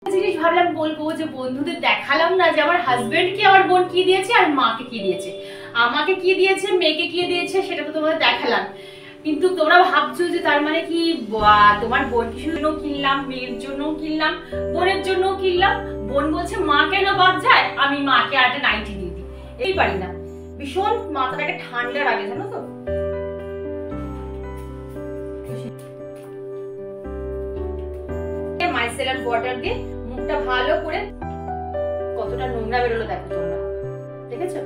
জিনিস ভাবলাম বলবো যে বন্ধুদের দেখালাম না যে আমার হাজবেন্ডকে আমার বোন কি দিয়েছে আর মাকে কি দিয়েছে, আমাকে কি দিয়েছে মেয়েকে কি দিয়েছে সেটা তো তোমাদের দেখালাম। কিন্তু তোমরা ভাবছো যে তার মানে কি তোমার বোন কিছু জন্য কিনলাম, মেয়ের জন্য কিনলাম, বোনের জন্য কিনলাম। বোন বলছে মা কেন বাদ যায়, আমি মাকে একটা নাইটি দিয়ে দিই। এই পারি না, ভীষণ মাথাটাকে ঠান্ডা লাগে জানো তো। মাইসেলার ওয়াটার দিয়ে মুখটা ভালো করে, কতটা নোংরা বেরোলো দেখো, তোমরা দেখেছো?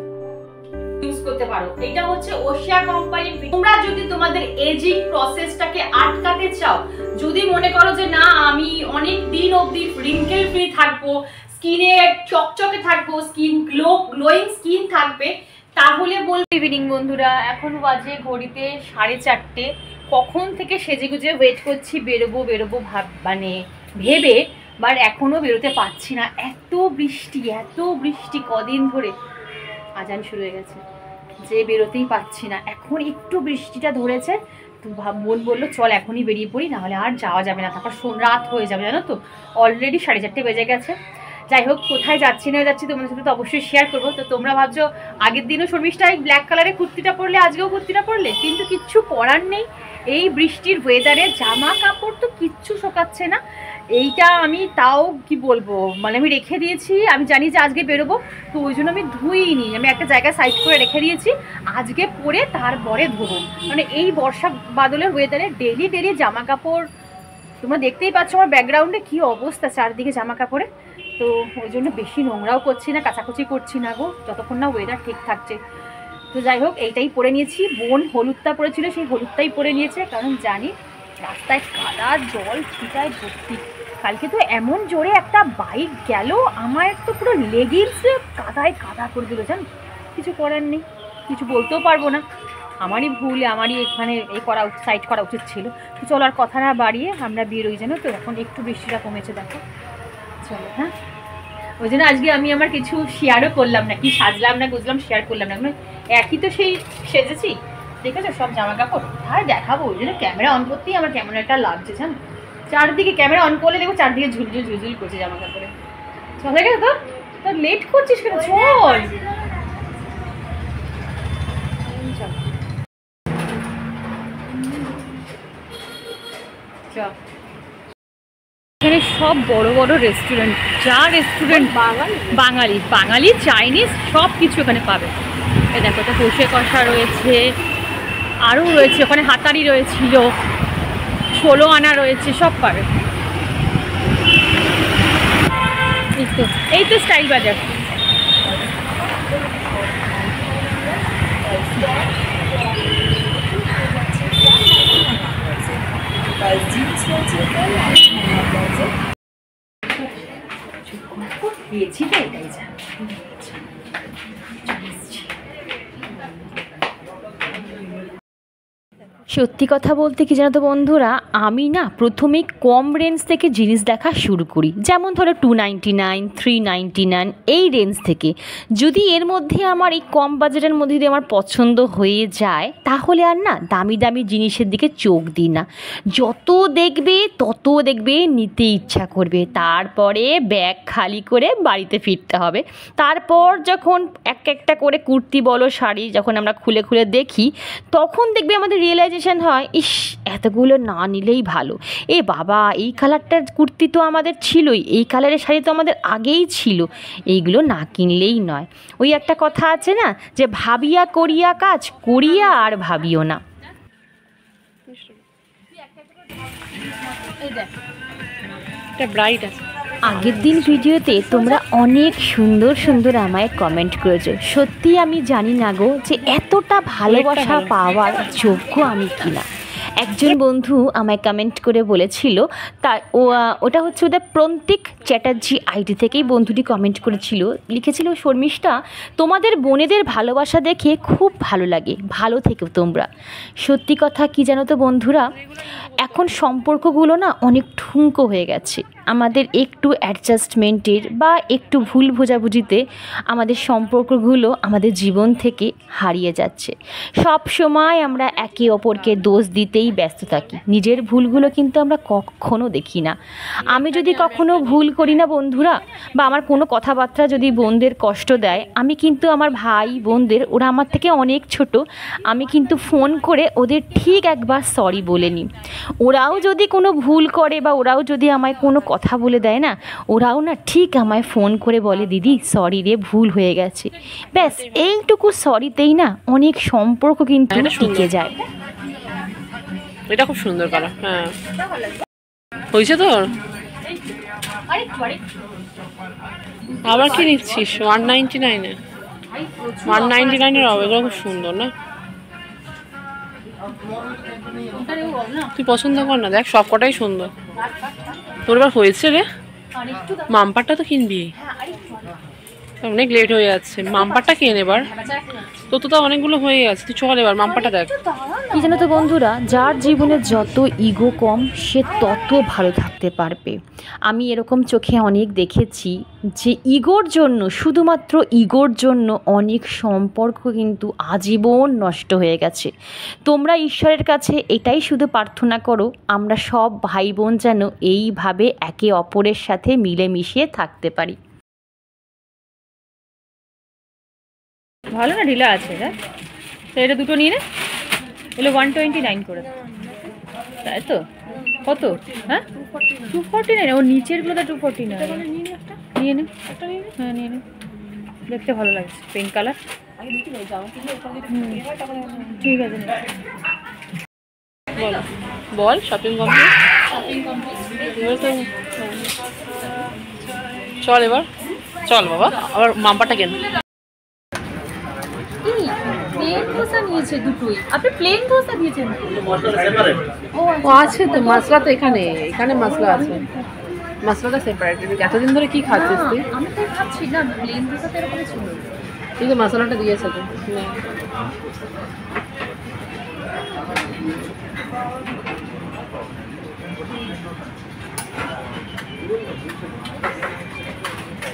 ইউজ করতে পারো। এটা হচ্ছে ওশিয়া কোম্পানির। তোমরা যদি তোমাদের এজিং প্রসেসটাকে আটকাতে চাও, যদি মনে করো যে না আমি অনেক দিন অবধি রিঙ্কেল ফ্রি থাকবো, স্কিনে চকচকে থাকবো, স্কিন গ্লোয়িং স্কিন থাকবে, তাহলে বলবো ইভিনিং বন্ধুরা। এখন বাজে ঘড়িতে 4:30। কখন থেকে সেজেগুজে ওয়েট করছি বেরোবো বেরোবো মানে ভেবে, বাট এখনো বেরোতে পারছি না। এত বৃষ্টি কদিন ধরে, আজান শুরু হয়ে গেছে, যে বেরোতেই পাচ্ছি না। এখন একটু বৃষ্টিটা ধরেছে তো বোন বললো চল এখনই বেরিয়ে পড়ি, নাহলে আর যাওয়া যাবে না, তারপর রাত হয়ে যাবে জানো তো। অলরেডি 4:30 বেজে গেছে। যাই হোক, কোথায় যাচ্ছি না যাচ্ছি তোমাদের সাথে তো অবশ্যই শেয়ার করবো। তো তোমরা ভাবছো আগের দিনও শর্মিষ্ঠা এই ব্ল্যাক কালারের কুর্তিটা পরলে, আজকেও কুর্তিটা পরলে, কিন্তু কিচ্ছু করার নেই। এই বৃষ্টির ওয়েদারে জামা কাপড় তো কিচ্ছু শোকাচ্ছে না। এইটা আমি তাও কি বলবো, মানে আমি রেখে দিয়েছি, আমি জানি যে আজকে বেরোবো, তো ওই জন্য আমি ধুইনি, আমি একটা জায়গায় সাইড করে রেখে দিয়েছি, আজকে পরে তারপরে ধোবো। মানে এই বর্ষা বাদলের ওয়েদারে ডেলি জামা কাপড়, তোমরা দেখতেই পাচ্ছ আমার ব্যাকগ্রাউন্ডে কি অবস্থা চারদিকে জামা কাপড়ে। তো ওই জন্য বেশি নোংরাও করছি না, কাচাকুচি করছি না গো, যতক্ষণ না ওয়েদার ঠিক থাকছে। তো যাই হোক, এইটাই পরে নিয়েছি। বোন হলুদটা পরেছিল, সেই হলুদটাই পরে নিয়েছে, কারণ জানি রাস্তায় কাদা জল ছিটায় ভর্তি। কালকে তো এমন জোরে একটা বাইক গেল, আমার তো পুরো লেগিংসে কাদায় কাদা করে দিল, জান। কিছু করার নেই, কিছু বলতেও পারবো না, আমারই ভুল, আমারই এখানে সাইড করা উচিত ছিল। তো চলো আর কথা না বাড়িয়ে আমরা বেরোই, জানো তো। এখন একটু বৃষ্টিটা কমেছে দেখো, চলো। হ্যাঁ, ওই জন্য আজকে আমি আমার কিছু শেয়ারও করলাম না, কি সাজলাম না গুজলাম শেয়ার করলাম না, একই তো সেই সেজেছি, দেখেছো সব জামা কাপড়, আর দেখাবো। ওই জন্য ক্যামেরা অন করতেই আমার কেমন একটা লাগছে, জানো। চারদিকে ক্যামেরা অন করলে দেখো চারদিকে ঝুলঝুল করছে জামা কাপড়ে। চলে গেছে তো, তোর লেট করছিস কেন, চল। এখানে সব বড় বড় রেস্টুরেন্ট, যা রেস্টুরেন্ট বাঙালি চাইনিজ সব কিছু এখানে পাবে। এ দেখো তো, কষে কষা রয়েছে, আরও রয়েছে, ওখানে হাতারি রয়েছিল, 16 আনা রয়েছে, সব পাবে। এই তো স্টাইল বাজার। দিয়েছি তো, এটাই যা। সত্যি কথা বলতে কি জানো তো বন্ধুরা, আমি না প্রথমে কম রেঞ্জ থেকে জিনিস দেখা শুরু করি, যেমন ধরো 299, 399 এই রেঞ্জ থেকে। যদি এর মধ্যে আমার এই কম বাজেটের মধ্যে যদি আমার পছন্দ হয়ে যায়, তাহলে আর না দামি জিনিসের দিকে চোখ দিই না। যত দেখবে নিতে ইচ্ছা করবে, তারপরে ব্যাগ খালি করে বাড়িতে ফিরতে হবে। তারপর যখন একটা করে কুর্তি বলো শাড়ি যখন আমরা খুলে দেখি, তখন দেখবে আমাদের রিয়েলাইজেশন হয়, ইস এতগুলো না নিলেই ভালো। এ বাবা, এই কালারটার কুর্তি তো আমাদের ছিলই, এই কালারের শাড়ি তো আমাদের আগেই ছিল, এইগুলো না কিনলেই নয়। ওই একটা কথা আছে না, যে ভাবিয়া করিয়া কাজ, করিয়া আর ভাবিও না। ব্রাইট আছে। আগের দিন ভিডিওতে তোমরা অনেক সুন্দর আমায় কমেন্ট করেছো। সত্যি আমি জানি না গো যে এতটা ভালোবাসা পাওয়ার যোগ্য আমি কিনা। একজন বন্ধু আমায় কমেন্ট করে বলেছিল, তা ওটা হচ্ছে ওদের প্রন্তিক চ্যাটার্জি আইডি থেকেই বন্ধুটি কমেন্ট করেছিল, লিখেছিল, শর্মিষ্ঠা তোমাদের বোনেদের ভালোবাসা দেখে খুব ভালো লাগে, ভালো থেকো তোমরা। সত্যি কথা কি জানো তো বন্ধুরা, এখন সম্পর্কগুলো না অনেক ঠুনকো হয়ে গেছে। আমাদের একটু অ্যাডজাস্টমেন্টের বা একটু ভুল বোঝাবুঝিতে আমাদের সম্পর্কগুলো আমাদের জীবন থেকে হারিয়ে যাচ্ছে। সব সময় আমরা একে অপরকে দোষ দিতেই ব্যস্ত থাকি, নিজের ভুলগুলো কিন্তু আমরা কখনো দেখি না। আমি যদি কখনো ভুল করি না বন্ধুরা, বা আমার কোনো কথাবার্তা যদি বোনদের কষ্ট দেয়, আমি কিন্তু আমার ভাই বোনদের, ওরা আমার থেকে অনেক ছোট, আমি কিন্তু ফোন করে ওদের ঠিক একবার সরি বলে নিই। ওরাও যদি কোনো ভুল করে বা ওরাও যদি আমায় কোনো কথা বলে দেয় না, ওরাও না ঠিক আমায় ফোন করে বলে দিদি সরি রে, ভুল হয়ে গেছে। ব্যাস এইটুকু সরিতেই না অনেক সম্পর্ক কিন্তু টিকে যায়। এটা খুব সুন্দর কালার। হ্যাঁ হয়েছে তোর? আবার কি নিচ্ছিস? 199-এ 199-এর হবে। এগুলো খুব সুন্দর না? তুই পছন্দ কর না, দেখ সব কটাই সুন্দর। তোর এবার হয়েছে রে, মাম্পারটা তো কিনবি, অনেক লেট হয়ে যাচ্ছে। মাম্পারটা কেন এবার, তোর তো অনেকগুলো হয়ে গেছে, তুই চল এবার মাম্পারটা দেখ। কি জানো তো বন্ধুরা, যার জীবনে যত ইগো কম সে তত ভালো থাকতে পারবে। আমি এরকম চোখে অনেক দেখেছি যে ইগোর জন্য, শুধুমাত্র ইগোর জন্য অনেক সম্পর্ক কিন্তু আজীবন নষ্ট হয়ে গেছে। তোমরা ঈশ্বরের কাছে এটাই শুধু প্রার্থনা করো, আমরা সব ভাই বোন যেন এইভাবে একে অপরের সাথে মিলেমিশে থাকতে পারি। ভালো না, ঢিলা আছে হ্যাঁ। তো এটা দুটো নিয়ে নে, এগুলো 129 করে, তাই তো? কত? হ্যাঁ 249। ও নিচেরগুলো তো 249। নিয়ে নে, হ্যাঁ নিয়ে নে, দেখতে ভালো লাগছে, পিঙ্ক কালার। ঠিক আছে, বল বল শপিং কমপ্লিট। চল এবার, চল বাবা, আবার মাম্পারটা কেন। প্লেন ধোসা নিয়েছে দুটোই। আপনি প্লেন ধোসা দিয়েছেন? ও আছে তো, মশলা তো এখানে, এখানে মশলা আছে, মশলাটা সেপারেট। এতদিন ধরে কি খাচ্ছিস তুই? আমি তো খাচ্ছি না, প্লেন ধোসা তো এরকম ছিল। তুই তো মশলাটা দিয়েছে তো।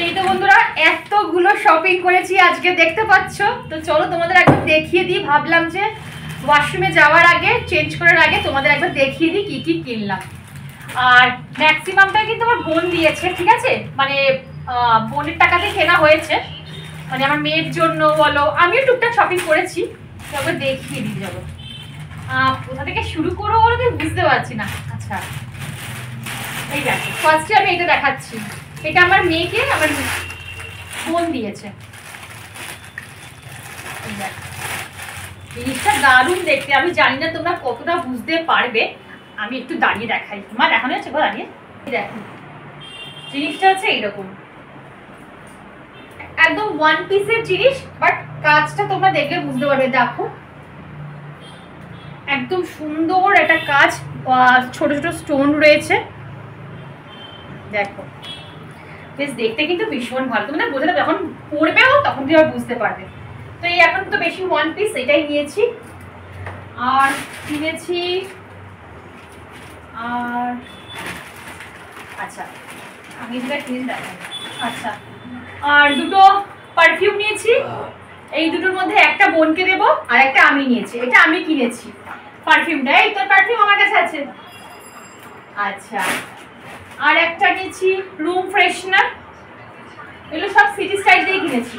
এই তো বন্ধুরা, এতগুলো শপিং করেছি আজকে, দেখতে পাচ্ছ। তো চলো তোমাদের একবার দেখিয়ে দিই, ভাবলাম যে ওয়াশরুমে যাওয়ার আগে, চেঞ্জ করার আগে তোমাদের একবার দেখিয়ে দিই কি কি কিনলাম। আর ম্যাক্সিমামটা কিন্তু আমার বোন দিয়েছে, ঠিক আছে, মানে বোনের টাকাতে কেনা হয়েছে, মানে আমার মেয়ের জন্য বলো, আমিও টুকটাক শপিং করেছি। তবে দেখিয়ে দিই, যাবো কোথা থেকে শুরু করবো বলো তো বুঝতে পারছি না। আচ্ছা এই দেখো, ফার্স্টে আমি এটা দেখাচ্ছি। এটা আমার মেয়েকে আমার বোন দিয়েছে। জিনিসটা দারুণ দেখতে, আমি জানি না তোমরা কতটা বুঝতে পারবে। আমি একটু দাঁড়িয়ে দেখাই, তোমার দেখানো যাচ্ছে গো, দাঁড়িয়ে দেখো। জিনিসটা হচ্ছে এইরকম, একদম ওয়ান পিসের জিনিস, বাট কাজটা তোমরা দেখলে বুঝতে পারবে। দেখো একদম সুন্দর একটা কাজ, ছোট ছোট স্টোন রয়েছে, দেখো বেশ দেখতে কিন্তু ভীষণ ভালো। তুমি না বোঝাতে, যখন পড়বেও তখন তুমি আর বুঝতে পারবে। তো এই এখন তো বেশি ওয়ান পিস, এটাই নিয়েছি। আর কিনেছি, আর আচ্ছা আমি যেটা কিনে দেখাই, আচ্ছা আর দুটো পারফিউম নিয়েছি। এই দুটোর মধ্যে একটা বোনকে দেবো, আর একটা আমি নিয়েছি। এটা আমি কিনেছি পারফিউমটা, এই তোর পারফিউম আমার কাছে আছে। আচ্ছা আর একটা নিয়েছি রুম ফ্রেশনার, এগুলো সব সিটি স্টাইল দিয়ে কিনেছি।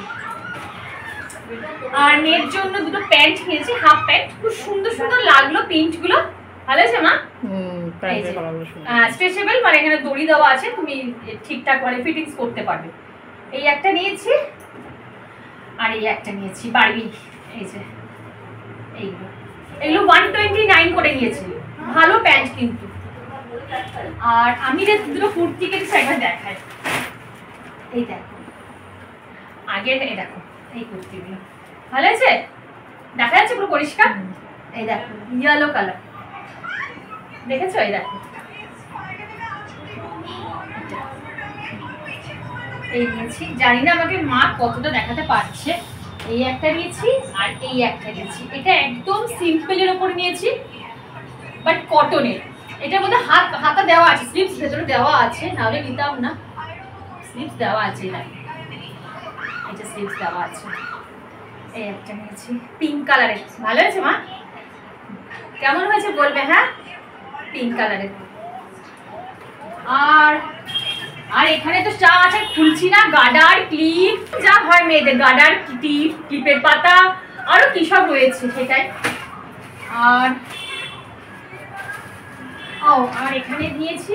আর মেয়ের জন্য দুটো প্যান্ট কিনেছি, হাফ প্যান্ট, খুব সুন্দর সুন্দর লাগলো প্রিন্টগুলো, ভালো আছে মা? স্ট্রেচেবল, মানে এখানে দড়ি দেওয়া আছে, তুমি ঠিকঠাক মানে ফিটিংস করতে পারবে। এই একটা নিয়েছি, আর এই একটা নিয়েছি বারবি। এই যে এইগুলো, এগুলো 129 করে নিয়েছি, ভালো প্যান্ট কিন্তু। আর আমি যে দুটো কুর্তি কিনেছি একবার দেখাই, এই দেখো, আগে এই দেখো এই কুর্তিগুলো ভালো আছে, দেখা যাচ্ছে পুরো পরিষ্কার। এই দেখো ইয়েলো কালার, দেখেছো? এই দেখো এই নিয়েছি, জানি না আমাকে মা কতটা দেখাতে পারছে। এই একটা নিয়েছি, আর এই একটা নিয়েছি। এটা একদম সিম্পলের ওপর নিয়েছি, বাট কটনের, এটার মধ্যে হাতা দেওয়া আছে, স্লিপস ভেতরে দেওয়া আছে, নাহলে নিতাম না। স্লিপস দেওয়া আছে, এটা স্লিপস দেওয়া আছে। এই একটা নিয়েছি পিঙ্ক কালারের, ভালো হয়েছে মা? কেমন হয়েছে বলবে, হ্যাঁ? পিঙ্ক কালারের। আর আর এখানে তো যা আছে খুলছি না, গার্ডার, ক্লিপ, যা হয় মেয়েদের, গার্ডার, ক্লিপ, ক্লিপের পাতা, আরো কি সব রয়েছে সেটাই। আর আর এখানে নিয়েছি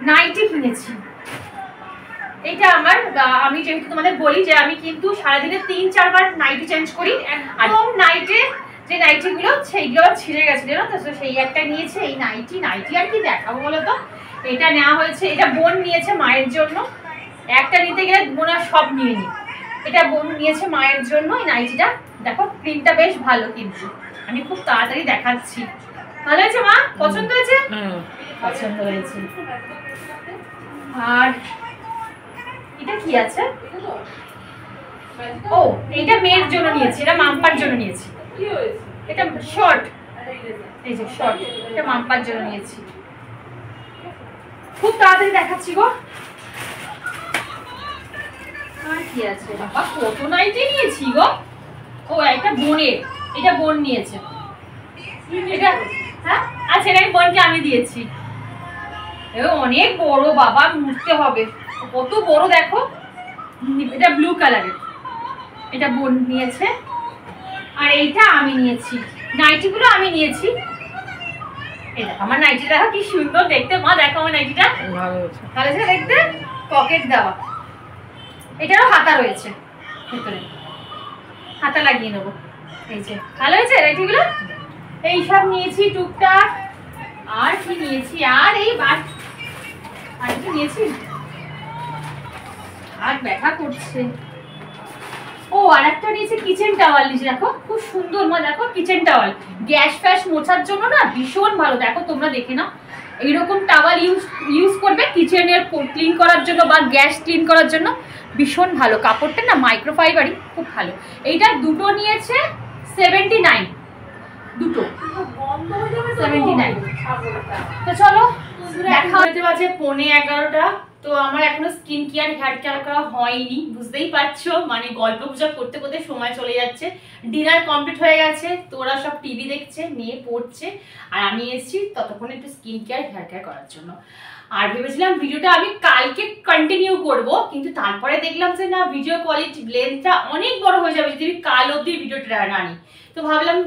নাইটি কিনেছি। এটা আমার, আমি যেহেতু তোমাদের বলি যে আমি কিন্তু সারাদিনে 3-4 বার নাইটি চেঞ্জ করি, আর নাইটে যে নাইটিগুলো সেইগুলো ছিঁড়ে গেছে জানো তো, সেই একটা নিয়েছে। এই নাইটি আর কি দেখাবো বলো তো, এটা নেওয়া হয়েছে, এটা বোন নিয়েছে মায়ের জন্য। একটা নিতে গেলে বোন আর সব নিয়ে নি, এটা বোন নিয়েছে মায়ের জন্য। এই নাইটিটা দেখো, প্রিন্টটা বেশ ভালো, কিন্তু আমি খুব তাড়াতাড়ি দেখাচ্ছি। ভালো হয়েছে মা? পছন্দ হয়েছে? পছন্দ হয়েছে। আর এটা কি আছে? ও, এটা মেয়ের জন্য নিয়েছি, এটা মাম্পার জন্য নিয়েছি। এটা শর্ট, এই যে শর্ট, এটা মাম্পার জন্য নিয়েছি। খুব তাড়াতাড়ি দেখাচ্ছি গো। আর কি আছে? বাবা কত নাইটি নিয়েছি গো। ও, এটা বোনের, এটা বোন নিয়েছে। এটা হ্যাঁ, আচ্ছা, এটা বোনকে আমি দিয়েছি। অনেক বড় বাবা, মুড়তে হবে, কত বড় দেখো। এটা ব্লু কালারের, এটা বোন নিয়েছে। আর এইটা আমি নিয়েছি, নাইটিগুলো আমি নিয়েছি। এই দেখো আমার নাইটি, দেখো কি সুন্দর দেখতে মা, দেখো আমার নাইটিটা ভালো হয়েছে দেখতে, পকেট দেওয়া। এটারও হাতা রয়েছে ভেতরে, হাতা লাগিয়ে নেবো। এই যে ভালো হয়েছে নাইটিগুলো। এইসব নিয়েছি টুকটাক। আর কি নিয়েছি? আর এই আর কি নিয়েছি? আর ব্যথা করছে। ও, আর একটা নিয়েছি কিচেন টাওয়াল নিয়েছি, দেখো খুব সুন্দর মা, দেখো কিচেন টাওয়াল, গ্যাস ফ্যাস মোছার জন্য না ভীষণ ভালো। দেখো তোমরা দেখে নাও, এইরকম টাওয়াল ইউজ করবে কিচেনের ক্লিন করার জন্য বা গ্যাস ক্লিন করার জন্য, ভীষণ ভালো। কাপড়টা না মাইক্রোফাইবারই, খুব ভালো। এইটা দুটো নিয়েছে 79, দুটো 79। তো চলো দেখা হতে বাজে 11:15। তো আমার এখনো স্কিন কেয়ার, হেয়ার কেয়ার করা হয়নি, বুঝতেই পারছো, মানে গল্প গুজব করতে করতে সময় চলে যাচ্ছে। ডিনার কমপ্লিট হয়ে গেছে, তো ওরা সব টিভি দেখছে, মেয়ে পড়ছে, আর আমি এসেছি ততক্ষণে একটু স্কিন কেয়ার, হেয়ার কেয়ার করার জন্য। আর ভেবেছিলাম ভিডিওটা আমি কালকে কন্টিনিউ করব, কিন্তু তারপরে দেখলাম যে না, ভিডিও কোয়ালিটি লেন্থটা অনেক বড় হয়ে যাবে যদি আমি কাল অবধি ভিডিওটা আনি। তো ভাবলাম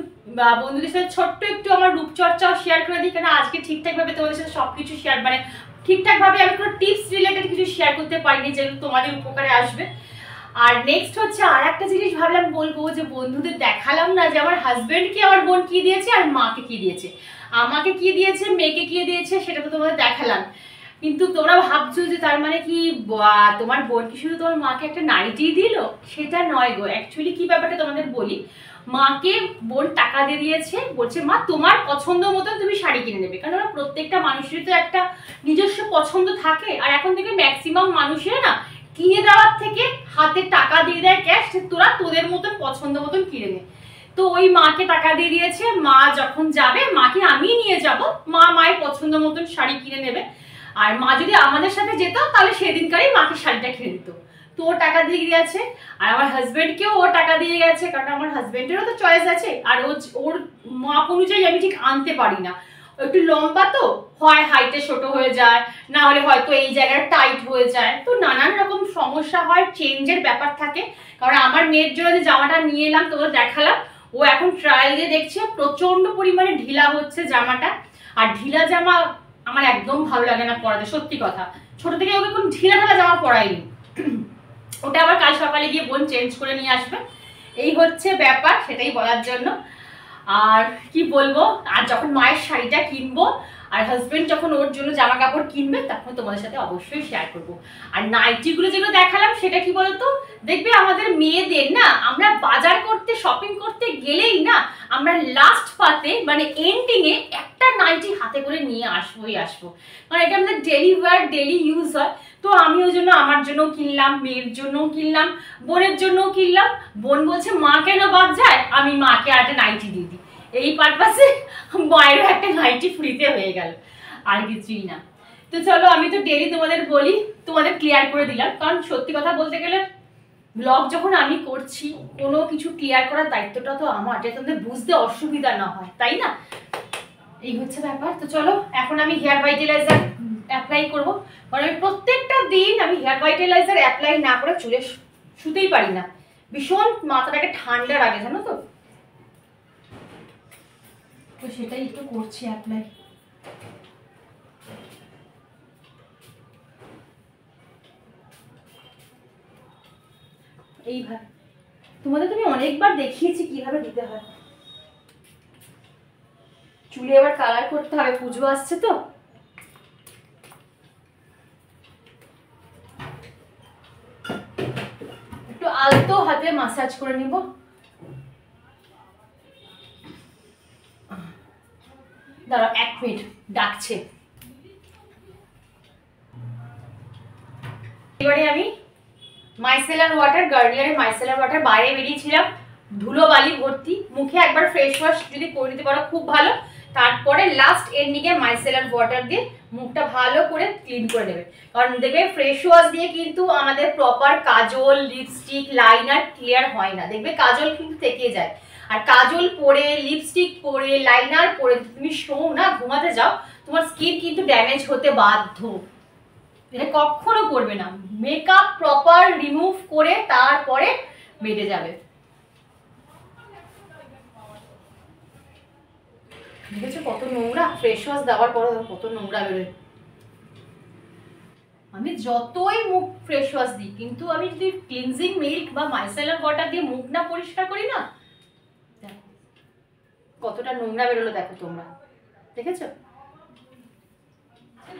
বন্ধুদের সাথে ছোট্ট একটু আমার রূপচর্চাও শেয়ার করে দিই, কেন আজকে ঠিকঠাকভাবে তোমাদের সাথে সবকিছু শেয়ার, মানে ঠিকঠাকভাবে আমি কোনো টিপস রিলেটেড কিছু শেয়ার করতে পারিনি, যেগুলো তোমাদের উপকারে আসবে। আর নেক্সট হচ্ছে আর একটা জিনিস ভাবলাম বলবো, যে বন্ধুদের দেখালাম না যে আমার হাজবেন্ডকে আমার বোন কি দিয়েছে আর মাকে কি দিয়েছে, আমাকে কি দিয়েছে, মেয়েকে কি দিয়েছে, সেটা তো তোমাদের দেখালাম। কিন্তু তোমরা ভাবছো যে তার মানে কি তোমার বোন কি শুধু তোমার মাকে একটা নাইটি দিল? সেটা নয় গো। অ্যাকচুয়ালি কি ব্যাপারটা তোমাদের বলি, মাকে বোন টাকা দিয়ে দিয়েছে, বলছে মা তোমার পছন্দ মতো তুমি শাড়ি কিনে নেবে, কারণ প্রত্যেকটা মানুষেরই তো একটা নিজস্ব পছন্দ থাকে। আর এখন থেকে ম্যাক্সিমাম মানুষের না কিনে দেওয়ার থেকে হাতে টাকা দিয়ে দেয় ক্যাশ, তোরা তোদের মতন পছন্দ মতন কিনে নে। তো ওই মাকে টাকা দিয়ে দিয়েছে, মা যখন যাবে মাকে আমি নিয়ে যাব, মা মায়ের পছন্দ মতন শাড়ি কিনে নেবে। আর মা যদি আমাদের সাথে যেত তাহলে সেদিনকারই মাকে শাড়িটা কিনে দিত। তো ও টাকা দিয়ে গেছে, আর আমার হাজবেন্ডকেও ও টাকা দিয়ে গেছে, কারণ আমার হাজবেন্ডেরও তো চয়েস আছে। আর ওর মাপ অনুযায়ী আমি ঠিক আনতে পারি না, একটু লম্বা তো হয়, হাইটে ছোট হয়ে যায়, না হলে হয়তো এই জায়গায় টাইট হয়ে যায়, তো নানান রকম সমস্যা হয়, চেঞ্জের ব্যাপার থাকে। কারণ আমার মেয়ের জন্য যে জামাটা নিয়ে এলাম তোমরা দেখালাম, ও এখন ট্রায়াল দিয়ে দেখছে প্রচন্ড পরিমাণে ঢিলা হচ্ছে জামাটা। আর ঢিলা জামা আমার একদম ভালো লাগে না পরাতে, সত্যি কথা। ছোট থেকে ওকে কোন ঢিলা ঢালা জামা পরাইনি, ওটা আবার কাল সকালে গিয়ে বোন চেঞ্জ করে নিয়ে আসবে। এই হচ্ছে ব্যাপার, সেটাই বলার জন্য। আর কি বলবো, আর যখন মায়ের শাড়িটা কিনবো আর হাজবেন্ড যখন ওর জন্য জামা কাপড় কিনবে, তখন তোমাদের সাথে অবশ্যই শেয়ার করবো। আর নাইটিগুলো যেগুলো দেখালাম সেটা কি বলতো, দেখবে আমাদের মেয়েদের না, আমরা বাজার করতে, শপিং করতে গেলেই না, আমরা লাস্ট পাতে মানে এন্ডিং এ একটা নাইটি হাতে করে নিয়ে আসবোই আসবো, কারণ এটা আমাদের ডেলি ওয়্যার, ডেলি ইউজ হয়। তো আমি ওই জন্য আমার জন্য কিনলাম, মেয়ের জন্য কিনলাম, বোনের জন্য কিনলাম। বোন বলছে মা কেন বাদ যায়, আমি মাকে আর একটা নাইটি দিয়ে দিই। এই পারপাসে মায়েরও একটা নাইটি ফ্রিতে হয়ে গেল, আর কিছুই না। তো চলো, আমি তো ডেলি তোমাদের বলি, তোমাদের ক্লিয়ার করে দিলাম, কারণ সত্যি কথা বলতে গেলে ব্লগ যখন আমি করছি কোনো কিছু ক্লিয়ার করার দায়িত্বটা তো আমার, যাতে তোমাদের বুঝতে অসুবিধা না হয়, তাই না? এই হচ্ছে ব্যাপার। তো চলো, এখন আমি হেয়ার ভাইটালাইজার অ্যাপ্লাই করবো, কারণ আমি প্রত্যেকটা দিন আমি হেয়ার ভাইটালাইজার অ্যাপ্লাই না করে চুলে শুতেই পারি না, ভীষণ মাথাটাকে ঠান্ডা লাগে, জানো তো। তো সেটাই একটু করছি অ্যাপ্লাই। এইভাবে তোমাদের তুমি অনেকবার দেখিয়েছি কিভাবে দিতে হয়। চুলে এবার কালার করতে হবে, পুজো আসছে তো। একটু আলতো হাতে মাসাজ করে নিব। দাঁড়াও 1 মিনিট, ডাকছে। এবারে আমি মাইসেলার ওয়াটার, গার্নিয়ারের মাইসেলার ওয়াটার, বাইরে বেরিয়েছিলাম ধুলো বালি ভর্তি, মুখে একবার ফেস ওয়াশ যদি করে দিতে পারো খুব ভালো, তারপরে লাস্ট এন্ডিংয়ে মাইসেলার ওয়াটার দিয়ে মুখটা ভালো করে ক্লিন করে নেবে। কারণ দেখবে ফ্রেশ ওয়াশ দিয়ে কিন্তু আমাদের প্রপার কাজল, লিপস্টিক, লাইনার ক্লিয়ার হয় না, দেখবে কাজল কিন্তু থেকে যায়। আর কাজল পরে, লিপস্টিক পরে, লাইনার পরে তুমি শো না, ঘুমাতে যাও, তোমার স্কিন কিন্তু ড্যামেজ হতে বাধ্য। এটা কখনো করবে না, মেকআপ প্রপার রিমুভ করে তারপরে বেডে যাবে। দেখেছো কত নোংরা, ফেস ওয়াশ দেওয়ার পরে কত নোংরা বেরোয়। আমি যতই মুখ ফ্রেশ ওয়াশ দিই, কিন্তু আমি যদি ক্লিনজিং মিল্ক বা মাইসেলার ওয়াটার দিয়ে মুখ না পরিষ্কার করি না, দেখো কতটা নোংরা বেরোলো, দেখো তোমরা দেখেছো।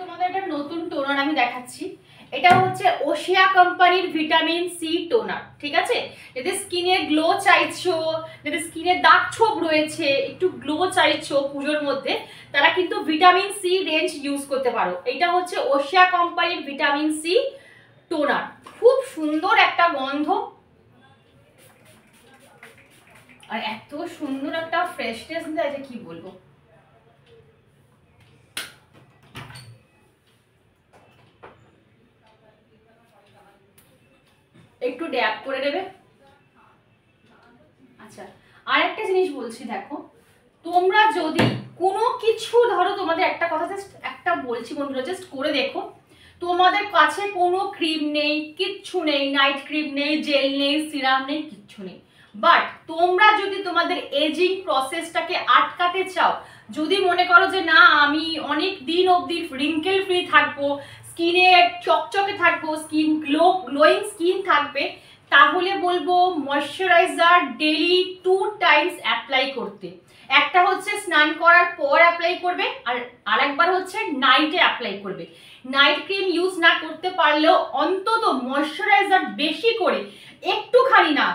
তোমাদের একটা নতুন টোনার আমি দেখাচ্ছি, এটা হচ্ছে ওশিয়া কোম্পানির ভিটামিন সি টোনার, ঠিক আছে। যাদের স্কিনে গ্লো চাইছো, যাদের স্কিনে দাগ ছোপ রয়েছে, একটু গ্লো চাইছো পুজোর মধ্যে, তারা কিন্তু ভিটামিন সি রেঞ্জ ইউজ করতে পারো। এটা হচ্ছে ওশিয়া কোম্পানির ভিটামিন সি টোনার, খুব সুন্দর একটা গন্ধ, আর এত সুন্দর একটা ফ্রেশনেস দেয় যে কি বলবো। একটু ড্যাব করে নেবে। আচ্ছা, আর একটা জিনিস বলছি, দেখো তোমরা যদি কোনো কিছু, ধরো তোমাদের একটা কথা জাস্ট একটা বলছি বন্ধুরা, জাস্ট করে দেখো, তোমাদের কাছে কোনো ক্রিম নেই, কিচ্ছু নেই, নাইট ক্রিম নেই, জেল নেই, সিরাম নেই, কিচ্ছু নেই, বাট তোমরা যদি তোমাদের এজিং প্রসেসটাকে আটকাতে চাও, যদি মনে করো যে না আমি অনেক দিন অবধি রিঙ্কেল ফ্রি থাকবো, স্কিনে চকচকে থাকবো, স্কিন গ্লোয়িং স্কিন থাকবে, তাহলে বলবো ময়শ্চারাইজার ডেইলি 2 টাইমস অ্যাপ্লাই করতে। একটা হচ্ছে স্নান করার পর অ্যাপ্লাই করবে, আর আরেকবার হচ্ছে নাইটে অ্যাপ্লাই করবে। নাইট ক্রিম ইউজ না করতে পারলেও অন্তত ময়শ্চারাইজার বেশি করে, একটুখানি না,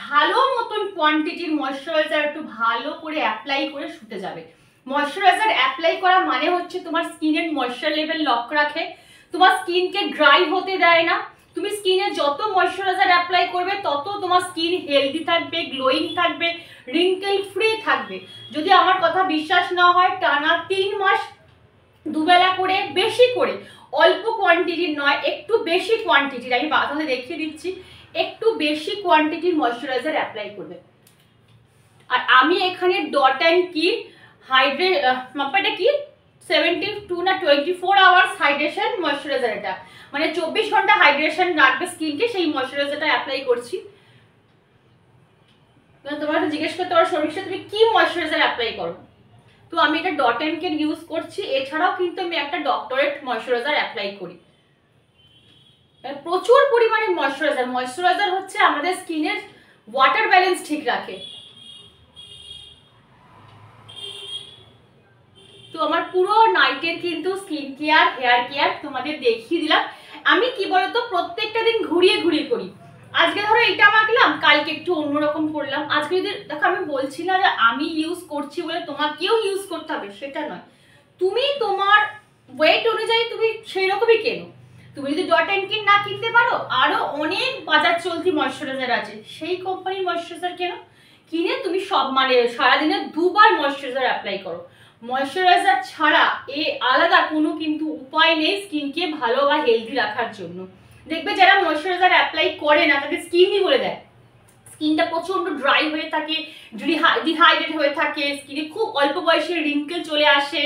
ভালো মতন কোয়ান্টিটির ময়শ্চারাইজার একটু ভালো করে অ্যাপ্লাই করে শুতে যাবে। ময়শ্চারাইজার অ্যাপ্লাই করা মানে হচ্ছে তোমার স্কিনের ময়শ্চার লেভেল লক রাখে, তোমার স্কিনকে ড্রাই হতে দেয় না। তুমি স্কিনে যত ময়শ্চারাইজার অ্যাপ্লাই করবে তত তোমার স্কিন হেলদি থাকবে, গ্লোয়িং থাকবে, রিঙ্কেল ফ্রি থাকবে। যদি আমার কথা বিশ্বাস না হয়, টানা 3 মাস দুবেলা করে, বেশি করে, অল্প কোয়ান্টিটির নয়, একটু বেশি কোয়ান্টিটির, আমি বাতাসে দেখিয়ে দিচ্ছি, একটু বেশি কোয়ান্টিটির ময়শ্চারাইজার অ্যাপ্লাই করবে। আর আমি এখানে ডট অ্যান্ড কি মাপাটা কি 72 না 24 আওয়ার্স হাইড্রেশন ময়শ্চারাইজার, এটা মানে 24 ঘন্টা হাইড্রেশন রাখবে স্কিনকে, সেই ময়শ্চারাইজারটা অ্যাপ্লাই করছি। তোমরা জিজ্ঞেস করতে পারো শর্মিষ্ঠা তুমি কি ময়শ্চারাইজার অ্যাপ্লাই করো, তো আমি এটা ডট অ্যান্ড কের ইউজ করছি। এছাড়াও কিন্তু আমি একটা ডক্টরেট ময়শ্চারাইজার অ্যাপ্লাই করি। প্রচুর পরিমাণে ময়শ্চারাইজার হচ্ছে আমাদের স্কিনের ওয়াটার ব্যালেন্স ঠিক রাখে। তো আমার পুরো নাইটের কিন্তু স্কিন কেয়ার, হেয়ার কেয়ার তোমাদের দেখিয়ে দিলাম। আমি কি বলতো প্রত্যেকটা দিন ঘুরিয়ে ঘুরিয়ে করি। আজকে ধরো এটা মাখলাম, কালকে একটু অন্যরকম করলাম। আজকে যদি দেখো, আমি বলছি না যে আমি ইউজ করছি বলে তোমাকেও ইউজ করতে হবে, সেটা নয়। তুমি তোমার ওয়েট অনুযায়ী তুমি সেই রকমই কেনো। তুমি যদি ডট অ্যান্ড কিন না কিনতে পারো, আরো অনেক বাজার চলতি ময়শ্চারাইজার আছে, সেই কোম্পানির ময়শ্চারাইজার কেনো। কিনে তুমি সব মানে সারাদিনে 2 বার ময়শ্চারাইজার অ্যাপ্লাই করো। ময়শ্চারাইজার ছাড়া আলাদা কোনো কিন্তু উপায় নেই স্কিনকে ভালো বা হেলদি রাখার জন্য। দেখবে যারা ময়শ্চারাইজার অ্যাপ্লাই করে না তাদের স্কিনই বলে দেয়, স্কিনটা প্রচন্ড ড্রাই হয়ে থাকে, ডিহাইড্রেট হয়ে থাকে, স্কিনে খুব অল্প বয়সে রিঙ্কেল চলে আসে,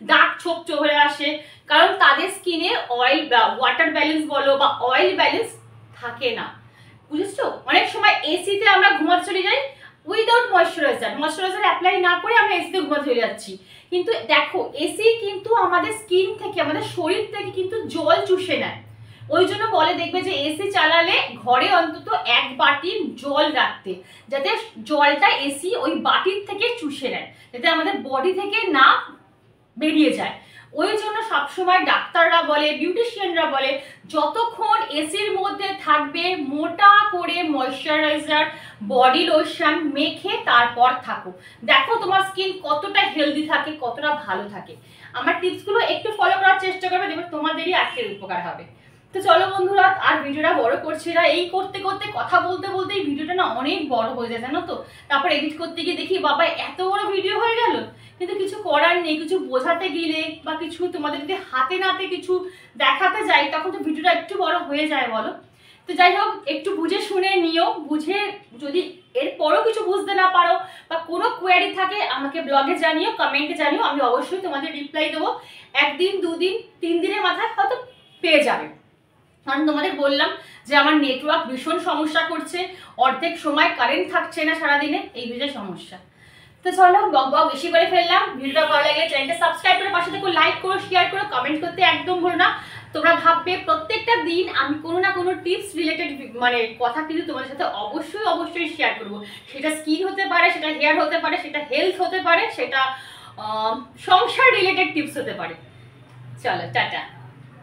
দাগ ছোপ চলে আসে, কারণ তাদের স্কিনে অয়েল ওয়াটার ব্যালেন্স বলো বা অয়েল ব্যালেন্স থাকে না, বুঝেছো? অনেক সময় এসিতে আমরা ঘুমাতে চলে যাই উইদাউট ময়শ্চারাইজার অ্যাপ্লাই না করে আমরা এসিতে ঘুমাতে চলে যাচ্ছি, কিন্তু দেখো এসি কিন্তু আমাদের স্কিন থেকে আমাদের শরীর থেকে কিন্তু জল চুষে নেয়। ওই জন্য বলে দেখবে যে এসি চালালে ঘরে অন্তত 1 বাটি জল রাখতে, যাতে জলটা এসি ওই বাটির থেকে চুষে নেয়, যাতে আমাদের বডি থেকে না বেরিয়ে যায়। ওই জন্য সবসময় ডাক্তাররা বলে, বিউটিশিয়ানরা বলে, যতক্ষণ এসির মধ্যে থাকবে মোটা করে ময়শ্চারাইজার বডি লোশন মেখে তারপর থাকো, দেখো তোমার স্কিন কতটা হেলদি থাকে, কতটা ভালো থাকে। আমার টিপসগুলো একটু ফলো করার চেষ্টা করবে, দেখবে তোমাদেরই আজকের উপকার হবে। তো চলো বন্ধুরা, আর ভিডিওটা বড় করছি না, এই করতে করতে কথা বলতে বলতে এই ভিডিওটা না অনেক বড় হয়ে যায় জানো তো। তারপর এডিট করতে গিয়ে দেখি বাবা এত বড় ভিডিও হয়ে গেল, কিন্তু কিছু করার নেই, কিছু বোঝাতে গেলে বা কিছু তোমাদের যদি হাতে নাতে কিছু দেখাতে যাই তখন তো ভিডিওটা একটু বড় হয়ে যায় বলো। তো যাই হোক, একটু বুঝে শুনে নিও, বুঝে যদি এরপরও কিছু বুঝতে না পারো বা কোনো কোয়ারি থাকে আমাকে ব্লগে জানিও, কমেন্টে জানিও, আমি অবশ্যই তোমাদের রিপ্লাই দেবো। 1 দিন 2 দিন 3 দিনের মাথায় হয়তো পেয়ে যাবে, কারণ তোমাদের বললাম যে আমার নেটওয়ার্ক ভীষণ সমস্যা করছে, অর্ধেক সময় কারেন্ট থাকছে না সারাদিনে, এই বিষয়ে সমস্যা। তো চলো বক বেশি করে ফেললাম, ভিডিওটা ভালো লাগলে চ্যানেলটা সাবস্ক্রাইব করে পাশে থেকে লাইক করো, শেয়ার করো, কমেন্ট করতে একদম ভুলো না। তোমরা ভাববে প্রত্যেকটা দিন আমি কোনো না কোনো টিপস রিলেটেড মানে কথা কিন্তু তোমাদের সাথে অবশ্যই শেয়ার করবো। সেটা স্কিন হতে পারে, সেটা হেয়ার হতে পারে, সেটা হেলথ হতে পারে, সেটা সংসার রিলেটেড টিপস হতে পারে। চলো টাটা।